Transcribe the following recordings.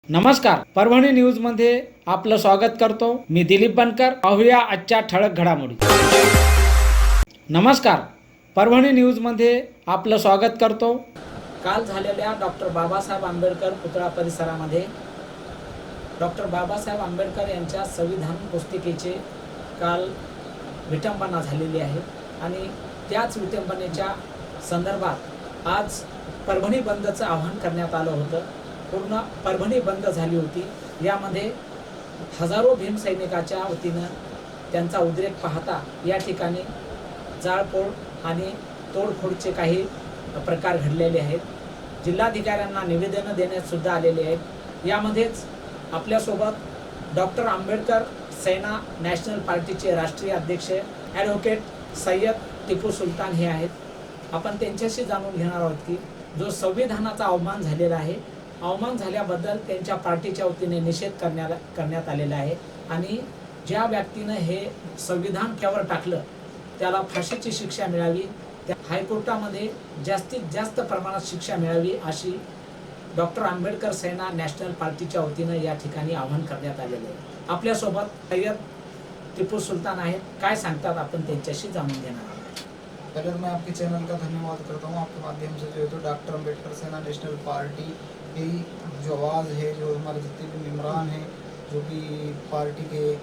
नमस्कार, परभणी न्यूज मध्ये आपलं स्वागत करतो। मी दिलीप बनकर। पाहूया आजच्या ठळक घडामोडी। नमस्कार, परभणी न्यूज मध्ये आपलं स्वागत करतो। काल झालेल्या डॉक्टर बाबासाहेब आंबेडकर पुतळा परिसरामध्ये डॉक्टर बाबासाहेब आंबेडकर यांच्या संविधान पुस्तिकेचे काल विटंबना झालेली आहे आणि त्याच विटंबनेच्या संदर्भात आज परभणी बंदचं आवाहन करण्यात आलं होतं। पूर्ण परभणी बंद झाली होती। यामध्ये हजारो भीमसैनिकाच्या वतीनं त्यांचा उद्रेक पाहता या ठिकाणी जाळपोळ आणि तोडफोडचे काही प्रकार घडलेले आहेत। जिल्हाधिकाऱ्यांना निवेदनं देण्यात सुद्धा आलेले आहेत। यामध्येच आपल्यासोबत डॉक्टर आंबेडकर सेना नॅशनल पार्टीचे राष्ट्रीय अध्यक्ष ॲडव्होकेट सय्यद टिपू सुलतान हे आहेत। आपण त्यांच्याशी जाणून घेणार आहोत की जो संविधानाचा अवमान झालेला आहे, अवमान झाल्याबद्दल त्यांच्या पार्टीच्या वतीने निषेध करण्यात आलेला आहे आणि ज्या व्यक्तीनं हे संविधान केवर टाकलं त्याला फाशीची शिक्षा मिळावी, त्या हायकोर्टामध्ये जास्तीत जास्त प्रमाणात शिक्षा मिळावी अशी डॉक्टर आंबेडकर सेना नॅशनल पार्टीच्या वतीनं या ठिकाणी आवाहन करण्यात आलेलं आहे। आपल्यासोबत सय्यद टिपू सुलतान आहेत। काय सांगतात आपण त्यांच्याशी जाणून घेणार आहोत। पहले तो मैं आपके चैनल का धन्यवाद करता हूँ। आपके माध्यम से जो है तो डॉक्टर अम्बेडकर सेना नेशनल पार्टी की जो आवाज़ है, जो हमारे जितने भी मेम्बरान हैं, जो भी पार्टी के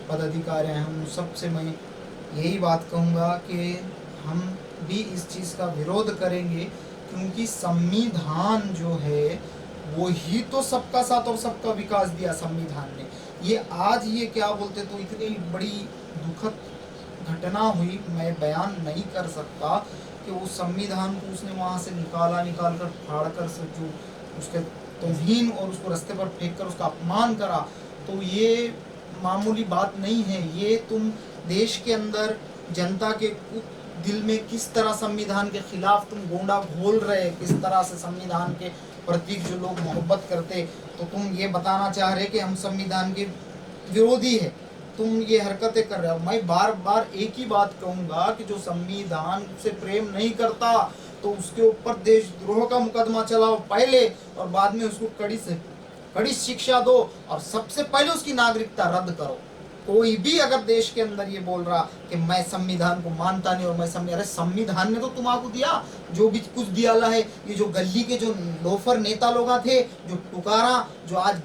पदाधिकारी हैं, उन सब से मैं यही बात कहूँगा कि हम भी इस चीज़ का विरोध करेंगे, क्योंकि संविधान जो है वो ही तो सबका साथ और सबका विकास दिया संविधान ने। ये आज ये क्या बोलते तो इतनी बड़ी दुखद घटना हुई, मैं बयान नहीं कर सकता कि उस संविधान को उसने वहाँ से निकाल कर फाड़ कर से जो उसके तौहीन और उसको रास्ते पर फेंक कर उसका अपमान करा, तो ये मामूली बात नहीं है। ये तुम देश के अंदर जनता के दिल में किस तरह संविधान के खिलाफ तुम गोंडा घोल रहे, किस तरह से संविधान के प्रति जो लोग मोहब्बत करते, तो तुम ये बताना चाह रहे कि हम संविधान के विरोधी है, तुम ये हरकतें कर रहे हो। मैं बार बार एक ही बात कहूँगा कि जो संविधान से प्रेम नहीं करता तो उसके ऊपर देशद्रोह का मुकदमा चलाओ पहले, और बाद में उसको कड़ी से कड़ी शिक्षा दो, और सबसे पहले उसकी नागरिकता रद्द करो। कोई भी अगर देश के अंदर ये बोल रहा कि मैं संविधान को मानता नहीं और मैं अरे संविधान ने तो तुम्हारा दिया जो भी कुछ दिया है। ये जो गली के जो लोफर नेता लोग थे, जो टुकारा, जो आज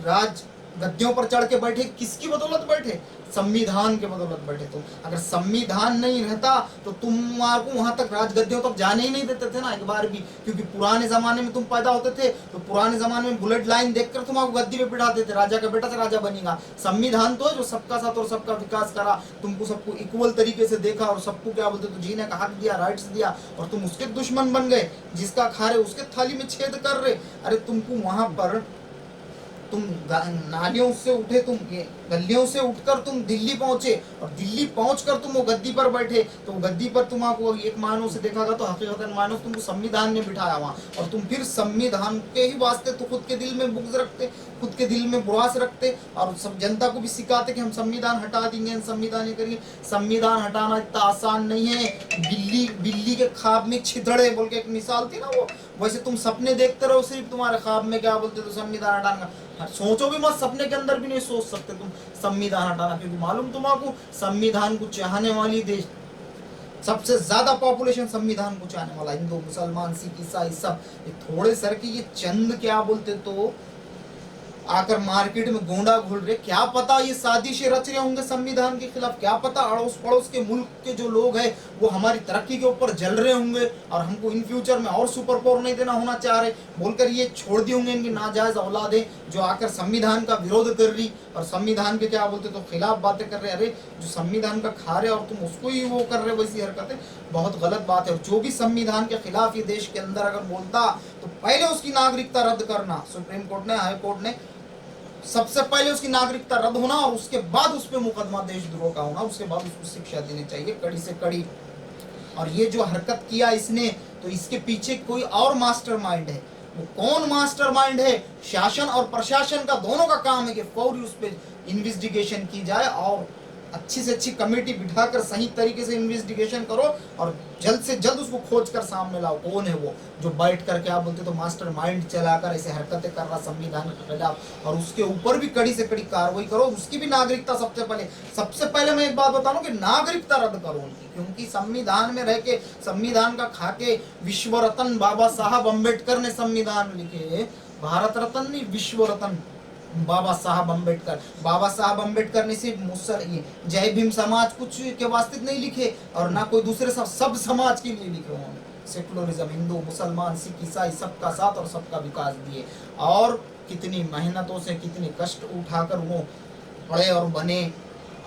राज गद्दियों पर चढ़ के बैठे, किसकी बदौलत बैठे? संविधान के बदौलत बैठे। तुम अगर संविधान नहीं रहता तो तुम्हारे को वहां तक राजगद्दियों तक जाने ही नहीं देते थे ना एक बार भी, क्योंकि पुराने जमाने में तुम पैदा होते थे तो पुराने जमाने में बुलेट लाइन देखकर तुम्हारे गद्दी पे बिठाते थे, राजा का बेटा से राजा बनेगा। संविधान तो जो सबका साथ और सबका विकास करा, तुमको सबको इक्वल तरीके से देखा और सबको क्या बोलते तो जीने का हक दिया, राइट्स दिया, और तुम उसके दुश्मन बन गए। जिसका खा रहे उसके थाली में छेद कर रहे। अरे तुमको वहां पर तुम नालियों से उठे, तुम ये गलियों से उठकर तुम दिल्ली पहुंचे, और दिल्ली पहुंचकर तुम वो गद्दी पर बैठे, तो गद्दी पर तुम्हारा एक मानव से देखा गया तो हकीकतन मानव तुमको संविधान ने बिठाया वहाँ, और तुम फिर संविधान के ही वास्ते तो खुद के दिल में बुग़्ज़ रखते, खुद के दिल में बुरास रखते, और सब जनता को भी सिखाते कि हम संविधान हटा देंगे, संविधान ये करेंगे। संविधान हटाना इतना आसान नहीं है। बिल्ली के ख्वाब में छितड़े बोल के एक मिसाल थी ना, वो वैसे तुम सपने देखते रहो सिर्फ, तुम्हारे ख्वाब में क्या बोलते तो संविधान हटाना, सोचो भी मत, सपने के अंदर भी नहीं सोच सकते तुम संविधान हटाना, क्योंकि मालूम तुम्हारा संविधान को चाहने वाली देश सबसे ज्यादा पॉपुलेशन संविधान को चाहने वाला हिंदू, मुसलमान, सिख, ईसाई सब, ये थोड़े सर के ये चंद क्या बोलते तो आकर मार्केट में गोंडा घोल रहे। क्या पता ये साजिशें रच रहे होंगे संविधान के खिलाफ, क्या पता अड़ोस पड़ोस के मुल्क के जो लोग हैं वो हमारी तरक्की के ऊपर जल रहे होंगे और हमको इन फ्यूचर में और सुपर पावर नहीं देना होना चाह रहे, बोलकर ये छोड़ दिए होंगे इनकी नाजायज औलादें जो आकर संविधान का विरोध कर रही और संविधान के क्या बोलते तो खिलाफ बातें कर रहे। अरे जो संविधान का खा रहे और तुम उसको ही वो कर रहे, वैसी हरकतें बहुत गलत बात है। और जो भी संविधान के खिलाफ ये देश के अंदर अगर बोलता तो पहले उसकी नागरिकता रद्द करना, सुप्रीम कोर्ट ने, हाई कोर्ट ने, सबसे पहले उसकी नागरिकता रद्द होना और उसके बाद उस पर मुकदमा देशद्रोह का होना, उसके बाद उसको शिक्षा देनी चाहिए कड़ी से कड़ी। और ये जो हरकत किया इसने, तो इसके पीछे कोई और मास्टरमाइंड है। वो कौन मास्टरमाइंड है? शासन और प्रशासन का दोनों का काम है कि फौरी उस पर इन्वेस्टिगेशन की जाए और अच्छी से अच्छी कमेटी बिठाकर सही तरीके से इन्वेस्टिगेशन करो और जल्द से जल्द उसको खोज कर सामने लाओ, कौन है वो जो बैठ कर क्या बोलते तो मास्टर माइंड चलाकर ऐसे हरकतें कर रहा संविधान के खिलाफ, और उसके ऊपर भी कड़ी से कड़ी कार्रवाई करो, उसकी भी नागरिकता सबसे पहले मैं एक बात बता दूं कि नागरिकता रद्द करो उनकी, क्योंकि संविधान में रह के संविधान का खाके विश्व रत्न बाबा साहब अम्बेडकर ने संविधान लिखे, भारत रत्न नहीं विश्व रत्न बाबा साहब अम्बेडकर ने सिर्फ जय भीम समाज कुछ के वास्ते नहीं लिखे और ना कोई दूसरे सब समाज के लिए लिखे उन्होंने, सेकुलरिज्म, हिंदू मुसलमान सिख ईसाई सबका साथ और सबका विकास दिए, और कितनी मेहनतों से कितने कष्ट उठाकर वो पढ़े और बने,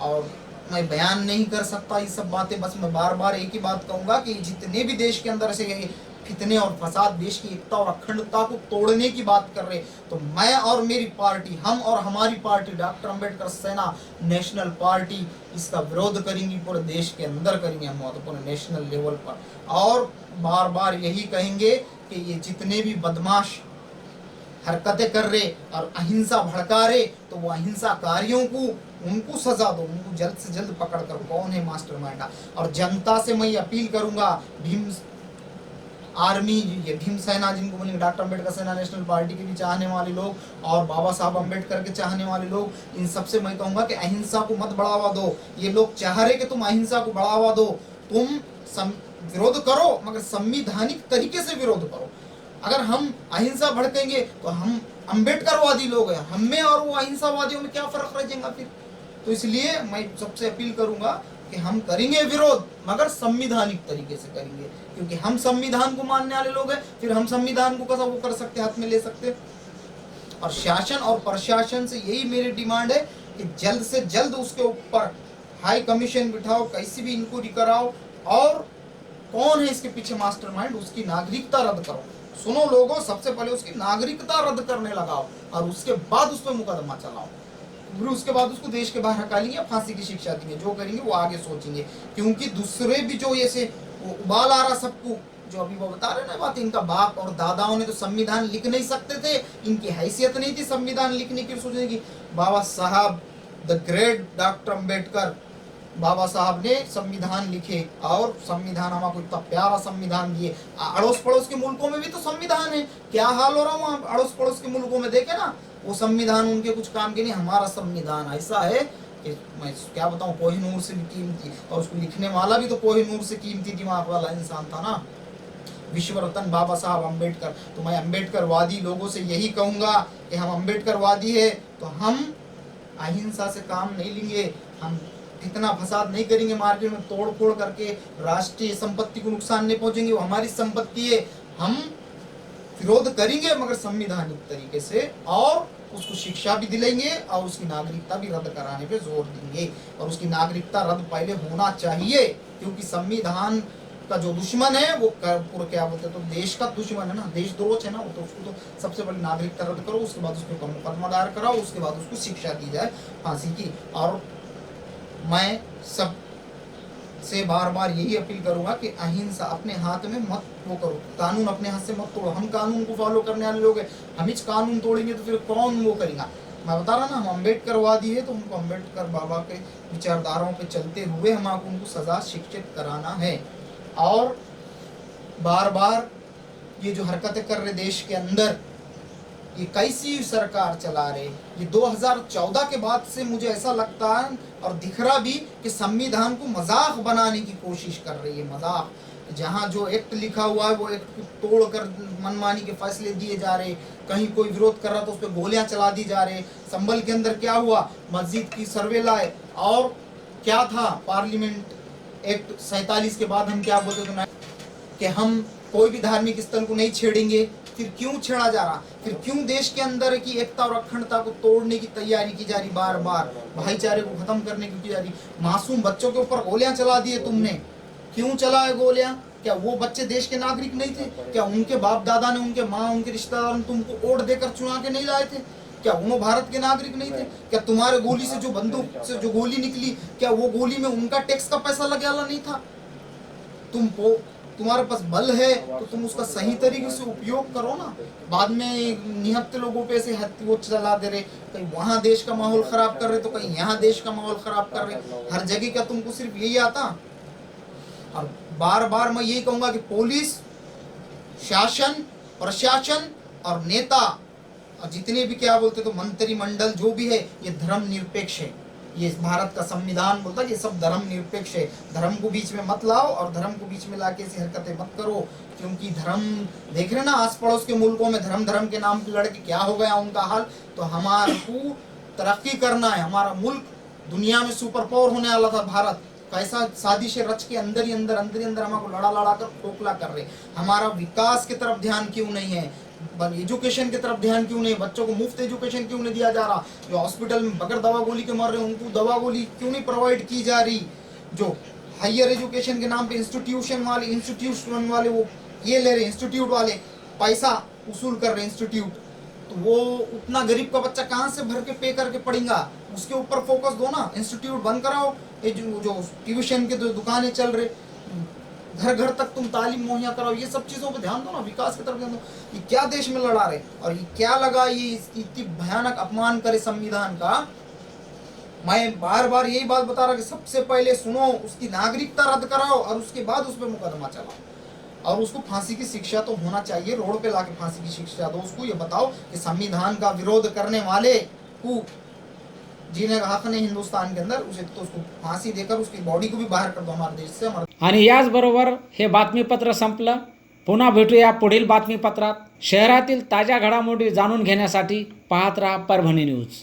और मैं बयान नहीं कर सकता ये सब बातें, बस मैं बार बार एक ही बात कहूंगा कि जितने भी देश के अंदर से फितने और फसाद देश की एकता और अखंडता को तोड़ने की बात कर रहे, तो मैं और मेरी पार्टी, हम और हमारी पार्टी डॉक्टर अंबेडकर सेना नेशनल पार्टी इसका विरोध करेंगी, पूरे देश के अंदर करेंगे हम महत्वपूर्ण नेशनल लेवल पर, और बार बार यही कहेंगे कि ये जितने भी बदमाश हरकतें कर रहे और अहिंसा भड़का रहे, तो वो अहिंसाकारियों को उनको सजा दो, उनको जल्द से जल्द पकड़ कर कौन है मास्टरमाइंड। और जनता से मैं अपील करूंगा, भीम आर्मी, ये भीम सेना जिनको बोलेंगे, डॉक्टर अंबेडकर सेना नेशनल पार्टी के भी चाहने वाले लोग और बाबा साहब अंबेडकर के चाहने वाले लोग, इन सबसे मैं कहूंगा कि अहिंसा को मत बढ़ावा दो। ये लोग चाह रहे कि तुम अहिंसा को बढ़ावा दो, तुम विरोध करो मगर संवैधानिक तरीके से विरोध करो। अगर हम अहिंसा भड़केंगे तो हम अंबेडकरवादी लोग हैं, हमें और वो अहिंसावादियों में क्या फर्क रह जाएगा फिर। तो इसलिए मैं सबसे अपील करूंगा कि हम करेंगे विरोध मगर संवैधानिक तरीके से करेंगे, क्योंकि हम संविधान को मानने वाले लोग हैं। फिर हम संविधान को कैसा वो कर सकते, हाथ में ले सकते। और शासन और प्रशासन से यही मेरी डिमांड है कि जल्द से जल्द उसके ऊपर हाई कमीशन बिठाओ, कैसी भी इंक्वायरी कराओ, और कौन है इसके पीछे मास्टरमाइंड, उसकी नागरिकता रद्द करो। सुनो लोगों, सबसे पहले उसकी नागरिकता रद्द करने लगाओ और उसके बाद उस पर मुकदमा चलाओ, फिर उसके बाद उसको देश के बाहर निकालेंगे या फांसी की शिक्षा देंगे, जो करेंगे वो आगे सोचेंगे। क्योंकि दूसरे भी जो ऐसे उबाल आ रहा सबको, जो अभी वो बता रहे ना बात, इनका बाप और दादाओं ने तो संविधान लिख नहीं सकते थे, इनकी हैसियत नहीं थी संविधान लिखने की, सोचने की। बाबा साहब द ग्रेट डॉक्टर अंबेडकर बाबा साहब ने संविधान लिखे, और संविधान हमारा इतना प्यारा संविधान दिए। अड़ोस पड़ोस के मुल्कों में भी तो संविधान है, क्या हाल हो रहा वहाँ अड़ोस पड़ोस के मुल्कों में, देखे ना वो संविधान उनके कुछ काम के नहीं। हमारा संविधान ऐसा है कि मैं क्या बताऊं, कोहिनूर से भी कीमती, और उसको लिखने वाला भी तो कोहिनूर से कीमती दिमाग वाला इंसान था ना, विश्व रत्न बाबा साहब अम्बेडकर। तो मैं अम्बेडकरवादी लोगों से यही कहूंगा कि हम अम्बेडकरवादी है तो हम अहिंसा से काम नहीं लेंगे, हम इतना फसाद नहीं करेंगे, मार्केट में तोड़ फोड़ करके राष्ट्रीय संपत्ति को नुकसान नहीं पहुंचेंगे, वो हमारी संपत्ति है। हम विरोध करेंगे मगर संवैधानिक तरीके से, और उसको शिक्षा भी दिलाएंगे और उसकी नागरिकता भी रद्द कराने पे जोर देंगे। और उसकी नागरिकता रद्द पहले होना चाहिए, क्योंकि संविधान का जो दुश्मन है वो पूरा क्या बोलते हैं, तो देश का दुश्मन है ना, देशद्रोह है ना वो, तो उसको तो सबसे पहले नागरिकता रद्द करो, उसके बाद उसके ऊपर मुकदमा दायर कराओ, उसके बाद उसको शिक्षा दी जाए फांसी की। और मैं सब से बार बार यही अपील करूंगा कि अहिंसा अपने हाथ में मत वो करो, कानून अपने हाथ से मत तोड़ो। हम कानून को फॉलो करने वाले लोग हैं, हम ही कानून तोड़ेंगे तो फिर कौन वो करेगा। मैं बता रहा ना, हम अम्बेडकरवादी है तो हमको अम्बेडकर बाबा के विचारधाराओं पे चलते हुए हमको उनको सजा शिक्षित कराना है। और बार बार ये जो हरकतें कर रहे देश के अंदर, ये कैसी सरकार चला रहे, ये 2014 के बाद से मुझे ऐसा लगता है और दिख रहा भी कि संविधान को मजाक बनाने की कोशिश कर रही है। मजाक, जहाँ जो एक्ट लिखा हुआ है वो एक्ट को तोड़कर मनमानी के फैसले दिए जा रहे, कहीं कोई विरोध कर रहा तो उस पर गोलियां चला दी जा रहे। संभल के अंदर क्या हुआ, मस्जिद की सर्वे लाए, और क्या था पार्लियामेंट एक्ट 47 के बाद हम क्या बोलते थे कि हम कोई भी धार्मिक स्थल को नहीं छेड़ेंगे। फिर क्यों छेड़ा जा रहा, फिर क्यों देश के अंदर की एकता और अखंडता को तोड़ने की तैयारी की जा रही, बार बार भाईचारे को खत्म करने की जा रही। मासूम बच्चों के ऊपर गोलियां चला दिए तुमने, क्यों चलाए गोलियां? क्या वो बच्चे देश के नागरिक नहीं थे? क्या उनके बाप दादा ने, उनके माँ, उनके रिश्तेदार ने तुमको वोट देकर चुना के नहीं लाए थे? क्या वो भारत के नागरिक नहीं थे? क्या तुम्हारे गोली से जो बंदूक से जो गोली निकली, क्या वो गोली में उनका टैक्स का पैसा लगे वाला नहीं था? तुम तुम्हारे पास बल है तो तुम उसका सही तरीके से उपयोग करो ना। बाद में निहत्थे लोगों पे ऐसे वो चला दे रहे, कहीं वहां देश का माहौल खराब कर रहे तो कहीं यहाँ देश का माहौल खराब कर रहे, हर जगह का तुमको सिर्फ यही आता। और बार बार मैं यही कहूंगा कि पुलिस, शासन, प्रशासन और नेता और जितने भी क्या बोलते तो मंत्रिमंडल जो भी है, ये धर्म निरपेक्ष है। ये भारत का संविधान बोलता है ये सब धर्म निरपेक्ष है। धर्म को बीच में मत लाओ और धर्म को बीच में लाके ऐसी हरकतें मत करो, क्योंकि धर्म देख रहे ना आस पड़ोस के मुल्कों में धर्म के नाम पे लड़के क्या हो गया उनका हाल। तो हमारे को तरक्की करना है, हमारा मुल्क दुनिया में सुपर पावर होने वाला था भारत, कैसा साजिशें रच के अंदर ही अंदर हमको लड़ा कर खोखला कर रहे। हमारा विकास की तरफ ध्यान क्यों नहीं है, एजुकेशन की तरफ ध्यान क्यों नहीं, बच्चों को मुफ्त एजुकेशन क्यों नहीं दिया जा रहा, जो हॉस्पिटल में बगैर दवा गोली के मर रहे हैं उनको दवा गोली क्यों नहीं प्रोवाइड की जा रही, जो हायर एजुकेशन के नाम पे इंस्टीट्यूशन वाले वो ये ले रहे, इंस्टीट्यूट वाले पैसा वसूल कर रहे इंस्टीट्यूट, तो वो उतना गरीब का बच्चा कहाँ से भर के पे करके पढ़ेगा, उसके ऊपर फोकस दो ना। इंस्टीट्यूट बंद कराओ, ये जो ट्यूशन के दुकानें चल रहे, घर घर तक तुम तालीम मुहैया कराओ, ये सब चीज़ों पे ध्यान दो ना, विकास की तरफ ध्यान दो। ये क्या देश में लड़ा रहे और ये क्या लगा, ये इतनी भयानक अपमान करे संविधान का। मैं बार बार यही बात बता रहा कि सबसे पहले सुनो, उसकी नागरिकता रद्द कराओ और उसके बाद उस पर मुकदमा चलाओ और उसको फांसी की शिक्षा तो होना चाहिए, रोड पे लाके फांसी की शिक्षा दो उसको। ये बताओ कि संविधान का विरोध करने वाले को जीने का हक नहीं हिंदुस्तान के अंदर, उसे तो उसको फांसी देकर उसकी बॉडी को भी बाहर कर दो हमारे देश से। आणि याचबरोबर हे बातमीपत्र संपलं। पुन्हा भेटूया पुढील बातमीपत्रात। शहरातील ताज्या घडामोडी जाणून घेण्यासाठी पाहत राहा परभणी न्यूज।